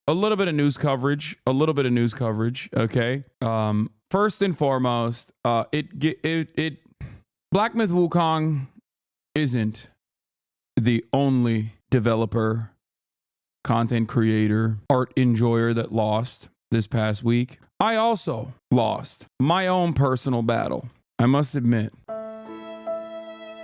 a little bit of news coverage. Okay. First and foremost, Black Myth Wukong isn't the only developer, content creator, art enjoyer that lost this past week. I also lost my own personal battle, I must admit.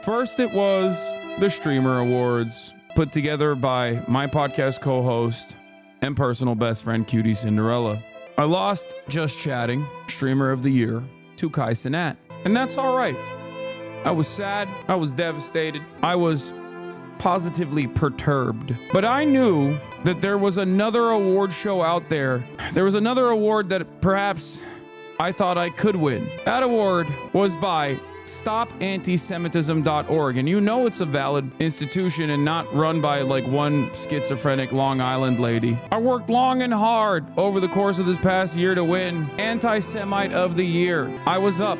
First, it was the Streamer Awards put together by my podcast co-host and personal best friend, Cutie Cinderella. I lost just chatting Streamer of the Year to Kai Cenat, and that's all right. I was sad. I was devastated. I was positively perturbed. But I knew that there was another award show out there. There was another award that perhaps I thought I could win. That award was by StopAntisemitism.org. And you know it's a valid institution and not run by like one schizophrenic Long Island lady. I worked long and hard over the course of this past year to win Anti-Semite of the Year. I was up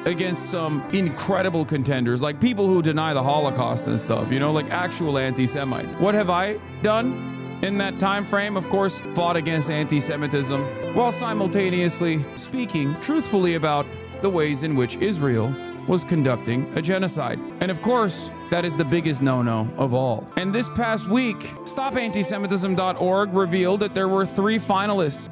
against some incredible contenders, like people who deny the Holocaust and stuff, you know, like actual anti-Semites. What have I done in that time frame? Of course, fought against anti-Semitism while simultaneously speaking truthfully about the ways in which Israel was conducting a genocide. And of course, that is the biggest no-no of all. And this past week, StopAntisemitism.org revealed that there were three finalist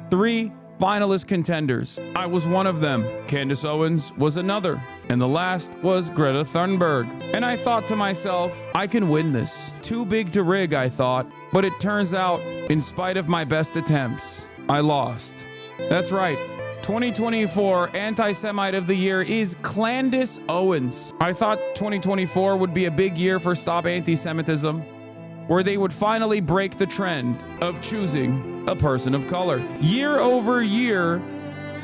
contenders. I was one of them. Candace Owens was another. And the last was Greta Thunberg. And I thought to myself, I can win this. Too big to rig, I thought. But it turns out, in spite of my best attempts, I lost. That's right. 2024 Anti-Semite of the Year is Candace Owens. I thought 2024 would be a big year for Stop Anti-Semitism, where they would finally break the trend of choosing a person of color. Year over year,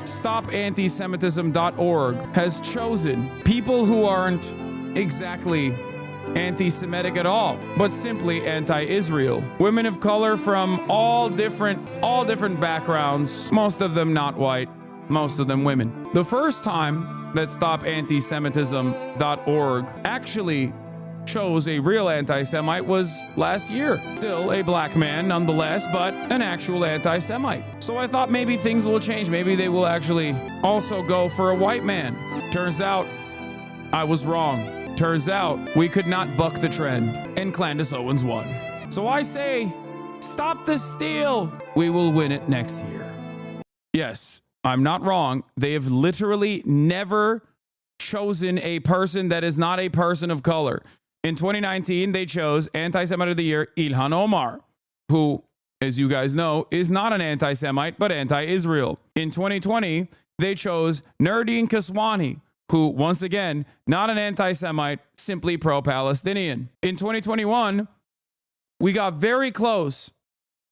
StopAntisemitism.org has chosen people who aren't exactly anti-Semitic at all, but simply anti-Israel. Women of color from all different backgrounds, most of them not white, most of them women. The first time that StopAntisemitism.org actually chose a real anti-Semite was last year. Still a black man nonetheless, but an actual anti-Semite. So I thought maybe things will change. Maybe they will actually also go for a white man. Turns out I was wrong. Turns out we could not buck the trend, and Candace Owens won. So I say, stop the steal. We will win it next year. Yes, I'm not wrong. They have literally never chosen a person that is not a person of color. In 2019, they chose Anti-Semite of the Year Ilhan Omar, who, as you guys know, is not an anti-Semite, but anti-Israel. In 2020, they chose Nurdin Kaswani, who, once again, not an anti-Semite, simply pro-Palestinian. In 2021, we got very close,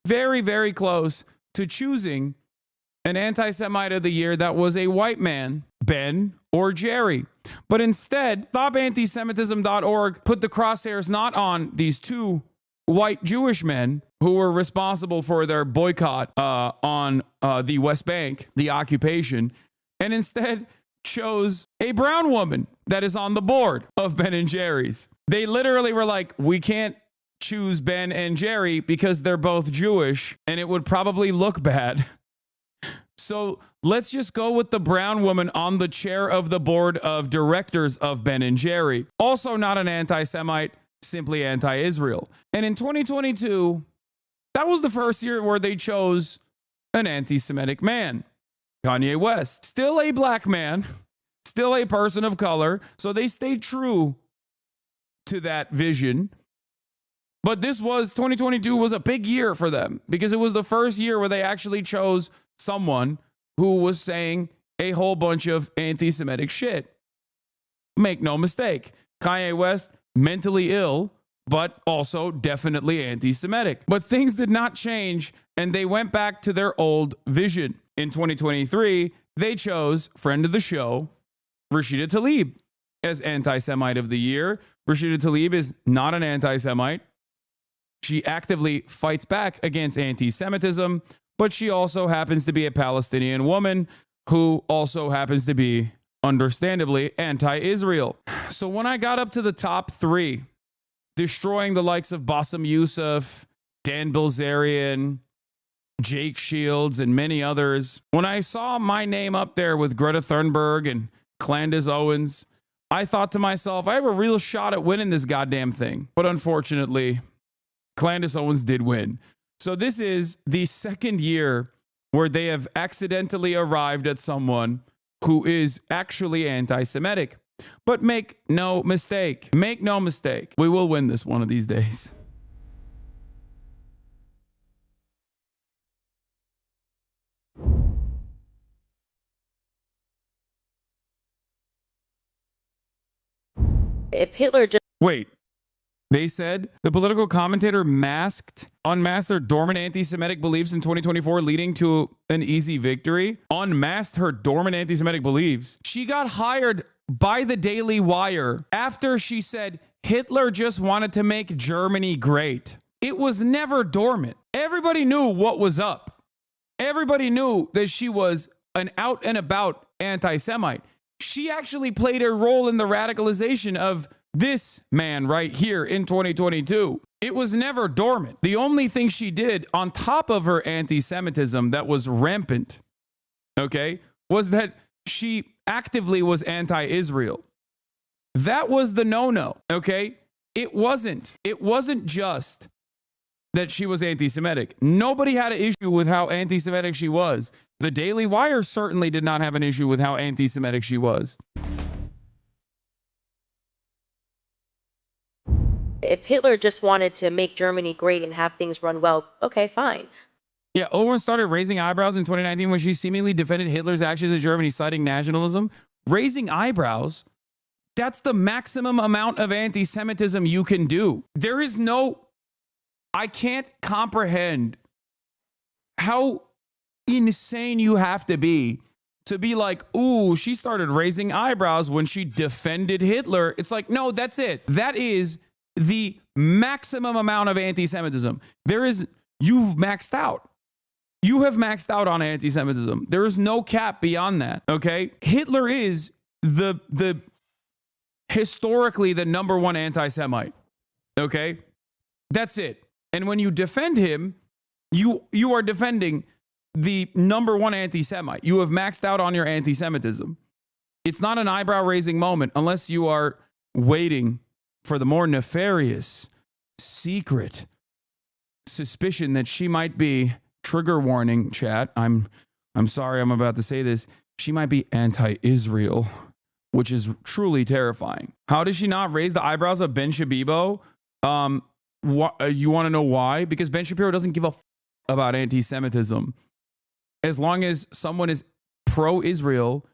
very, very close to choosing an Anti-Semite of the Year that was a white man, Ben or Jerry. But instead, StopAntisemitism.org put the crosshairs not on these two white Jewish men who were responsible for their boycott on the West Bank, the occupation, and instead chose a brown woman that is on the board of Ben and Jerry's. They literally were like, we can't choose Ben and Jerry because they're both Jewish and it would probably look bad. So let's just go with the brown woman on the chair of the board of directors of Ben and Jerry. Also not an anti-Semite, simply anti-Israel. And in 2022, that was the first year where they chose an anti-Semitic man. Kanye West, still a black man, still a person of color. So they stayed true to that vision. But 2022 was a big year for them because it was the first year where they actually chose someone who was saying a whole bunch of anti-Semitic shit. Make no mistake, Kanye West, mentally ill, but also definitely anti-Semitic. But things did not change, and they went back to their old vision. In 2023, they chose friend of the show, Rashida Tlaib, as Anti-Semite of the Year. Rashida Tlaib is not an anti-Semite. She actively fights back against anti-Semitism, but she also happens to be a Palestinian woman who also happens to be, understandably, anti-Israel. So when I got up to the top three, destroying the likes of Bassem Youssef, Dan Bilzerian, Jake Shields and many others. When I saw my name up there with Greta Thunberg and Candace Owens, I thought to myself, I have a real shot at winning this goddamn thing. But unfortunately, Candace Owens did win. So this is the second year where they have accidentally arrived at someone who is actually anti-Semitic. But make no mistake, we will win this one of these days. If Hitler just... Wait, they said the political commentator unmasked their dormant anti-Semitic beliefs in 2024, leading to an easy victory. Unmasked her dormant anti-Semitic beliefs. She got hired by the Daily Wire after she said Hitler just wanted to make Germany great. It was never dormant. Everybody knew what was up. Everybody knew that she was an out and about anti-Semite. She actually played a role in the radicalization of this man right here in 2022. It was never dormant. The only thing she did on top of her anti-Semitism that was rampant, okay, was that she actively was anti-Israel. That was the no-no, okay? It wasn't just that she was anti-Semitic. Nobody had an issue with how anti-Semitic she was. The Daily Wire certainly did not have an issue with how anti-Semitic she was. If Hitler just wanted to make Germany great and have things run well, okay, fine. Yeah, Owens started raising eyebrows in 2019 when she seemingly defended Hitler's actions in Germany, citing nationalism. Raising eyebrows? That's the maximum amount of anti-Semitism you can do. There is no... I can't comprehend how insane you have to be like, ooh, she started raising eyebrows when she defended Hitler. It's like, no, that's it. That is the maximum amount of anti-Semitism. You've maxed out. You have maxed out on anti-Semitism. There is no cap beyond that, okay? Hitler is historically the number one anti-Semite, okay? That's it. And when you defend him, you are defending the number one anti-Semite. You have maxed out on your anti-Semitism. It's not an eyebrow-raising moment unless you are waiting for the more nefarious, secret suspicion that she might be, trigger warning, chat, I'm sorry I'm about to say this, she might be anti-Israel, which is truly terrifying. How does she not raise the eyebrows of Ben Shabibo? You want to know why? Because Ben Shapiro doesn't give a about anti-Semitism. As long as someone is pro-Israel,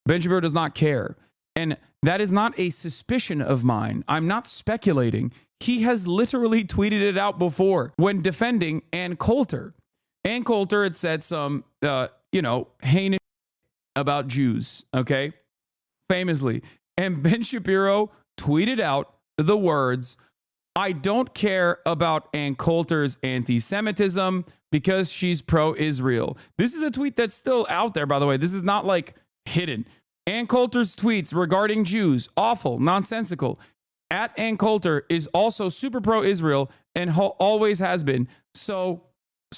Ben Shapiro does not care. And that is not a suspicion of mine. I'm not speculating. He has literally tweeted it out before when defending Ann Coulter. Ann Coulter had said some, heinous about Jews, okay? Famously. And Ben Shapiro tweeted out the words, I don't care about Ann Coulter's anti-Semitism because she's pro-Israel. This is a tweet that's still out there, by the way. This is not like hidden. Ann Coulter's tweets regarding Jews, awful, nonsensical. At Ann Coulter is also super pro-Israel and always has been. So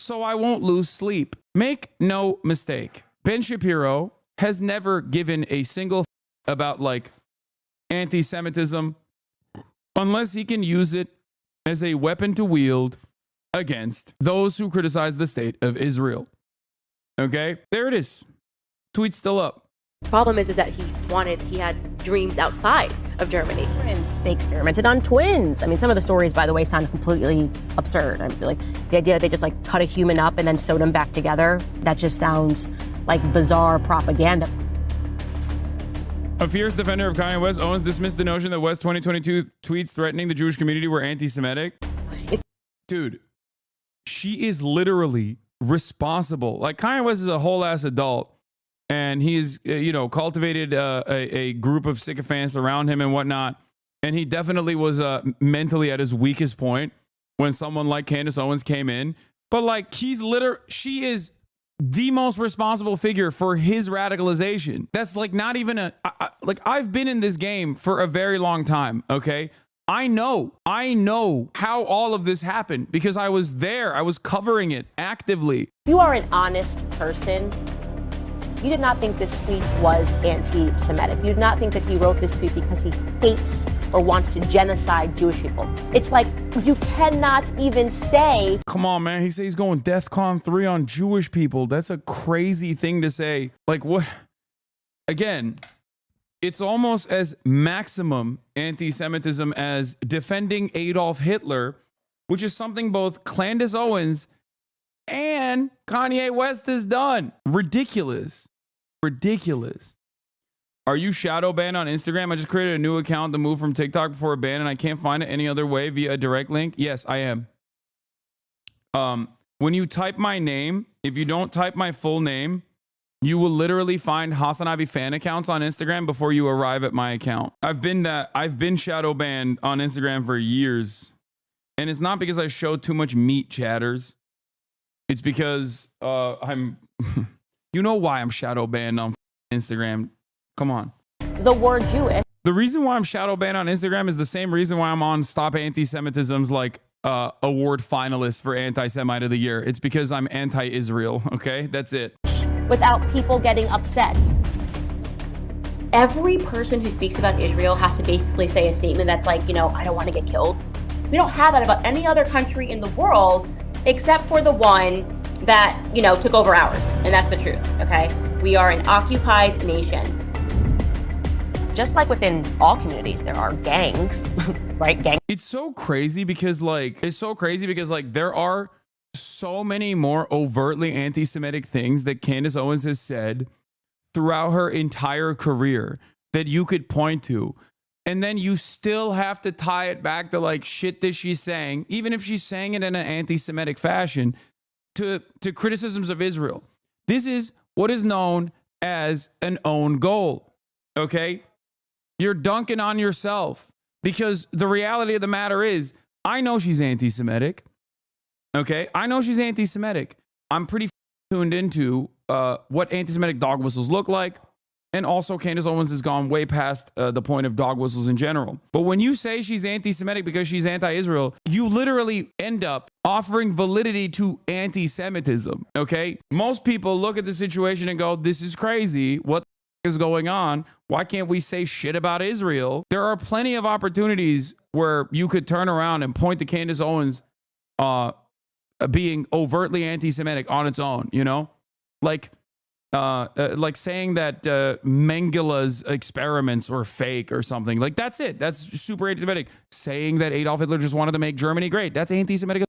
I won't lose sleep. Make no mistake. Ben Shapiro has never given a single about like anti-Semitism unless he can use it as a weapon to wield against those who criticize the state of Israel. Okay, there it is. Tweet's still up. The problem is that he had dreams outside of Germany. They experimented on twins. I mean, some of the stories, by the way, sound completely absurd. I mean, like the idea that they just like cut a human up and then sewed them back together. That just sounds like bizarre propaganda. A fierce defender of Kanye West, Owens dismissed the notion that West's 2022 tweets threatening the Jewish community were anti-Semitic. Dude, she is literally responsible. Like, Kanye West is a whole-ass adult, and he's, cultivated a group of sycophants around him and whatnot, and he definitely was mentally at his weakest point when someone like Candace Owens came in. But, like, she is the most responsible figure for his radicalization. That's like not even I've been in this game for a very long time, okay? I know how all of this happened because I was there. I was covering it actively. If you are an honest person, you did not think this tweet was anti-Semitic. You did not think that he wrote this tweet because he hates or wants to genocide Jewish people. It's like you cannot even say. Come on, man. He said he's going DEFCON 3 on Jewish people. That's a crazy thing to say. Like, what? Again, it's almost as maximum anti-Semitism as defending Adolf Hitler, which is something both Candace Owens and Kanye West has done. Ridiculous. Ridiculous. Are you shadow banned on Instagram? I just created a new account to move from TikTok before a ban, and I can't find it any other way via a direct link. Yes, I am. When you type my name, if you don't type my full name, you will literally find HasanAbi fan accounts on Instagram before you arrive at my account. I've been shadow banned on Instagram for years. And it's not because I show too much meat, chatters. It's because I'm you know why I'm shadow banned on Instagram. Come on. The word Jewish. The reason why I'm shadow banned on Instagram is the same reason why I'm on Stop Anti-Semitism's like award finalist for Anti-Semite of the Year. It's because I'm anti-Israel, okay? That's it. Without people getting upset. Every person who speaks about Israel has to basically say a statement that's like, I don't want to get killed. We don't have that about any other country in the world except for the one that, took over ours. And that's the truth, okay? We are an occupied nation. Just like within all communities, there are gangs, right? It's so crazy because there are so many more overtly anti-Semitic things that Candace Owens has said throughout her entire career that you could point to. And then you still have to tie it back to like shit that she's saying, even if she's saying it in an anti-Semitic fashion, to criticisms of Israel. This is what is known as an own goal. Okay? You're dunking on yourself because the reality of the matter is, I know she's anti-Semitic. Okay, I know she's anti-Semitic. I'm pretty tuned into what anti-Semitic dog whistles look like. And also, Candace Owens has gone way past the point of dog whistles in general. But when you say she's anti-Semitic because she's anti-Israel, you literally end up offering validity to anti-Semitism, okay? Most people look at the situation and go, this is crazy. What the is going on? Why can't we say shit about Israel? There are plenty of opportunities where you could turn around and point to Candace Owens being overtly anti-Semitic on its own, like saying that Mengele's experiments were fake or something. Like, that's it. That's super anti-Semitic. Saying that Adolf Hitler just wanted to make Germany great. That's anti-Semitic.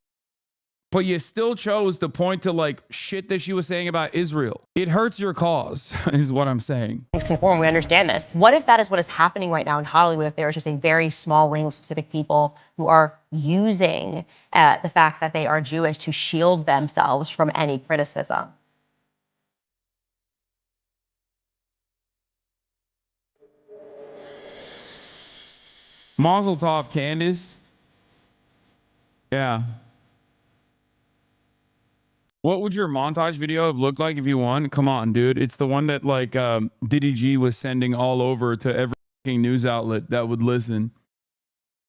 But you still chose to point to like shit that she was saying about Israel. It hurts your cause, is what I'm saying. Conform, we understand this. What if that is what is happening right now in Hollywood? If there is just a very small ring of specific people who are using the fact that they are Jewish to shield themselves from any criticism? Mazel tov, Candace. Yeah. What would your montage video have looked like if you won? Come on, dude. It's the one that like Diddy G was sending all over to every news outlet that would listen.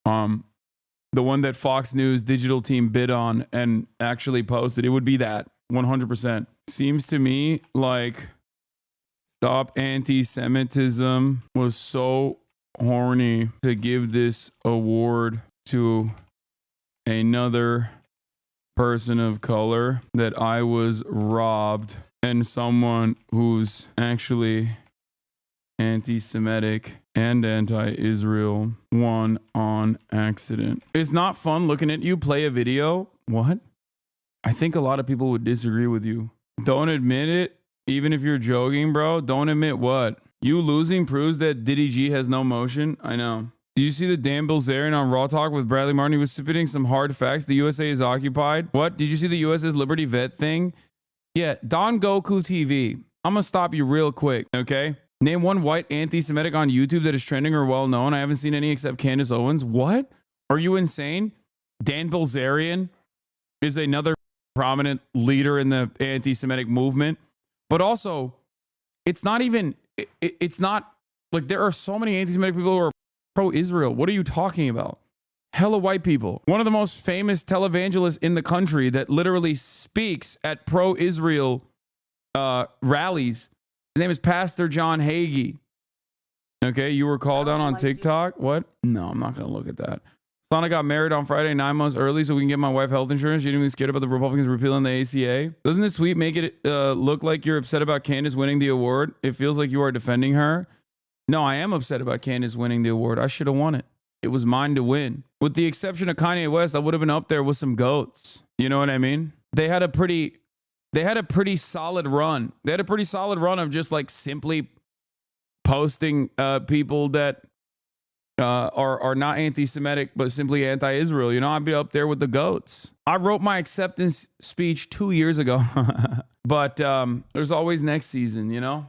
The one that Fox News digital team bid on and actually posted. It would be that 100%. Seems to me like Stop Anti-Semitism was so horny to give this award to another person of color that I was robbed, and someone who's actually anti-Semitic and anti-Israel won on accident. It's not fun looking at you play a video. What? I think a lot of people would disagree with you. Don't admit it, even if you're joking, bro. Don't admit what? You losing proves that Diddy G has no motion. I know. Do you see the Dan Bilzerian on Raw Talk with Bradley Martin? He was spitting some hard facts. The USA is occupied. What? Did you see the USS Liberty Vet thing? Yeah, Don Goku TV. I'm going to stop you real quick, okay? Name one white anti-Semitic on YouTube that is trending or well-known. I haven't seen any except Candace Owens. What? Are you insane? Dan Bilzerian is another prominent leader in the anti-Semitic movement. But also, it's not even... It's not... Like, there are so many anti-Semitic people who are pro-Israel. What are you talking about? Hella white people. One of the most famous televangelists in the country that literally speaks at pro-Israel rallies. His name is Pastor John Hagee. Okay, you were called out on TikTok? What? No, I'm not going to look at that. Thought I got married on Friday 9 months early so we can get my wife health insurance. You're really scared about the Republicans repealing the ACA? Doesn't this tweet make it look like you're upset about Candace winning the award? It feels like you are defending her. No, I am upset about Candace winning the award. I should have won it. It was mine to win. With the exception of Kanye West, I would have been up there with some goats. You know what I mean? They had a pretty solid run. They had a pretty solid run of just like simply posting people that are not anti-Semitic, but simply anti-Israel. You know, I'd be up there with the goats. I wrote my acceptance speech 2 years ago, but there's always next season, you know?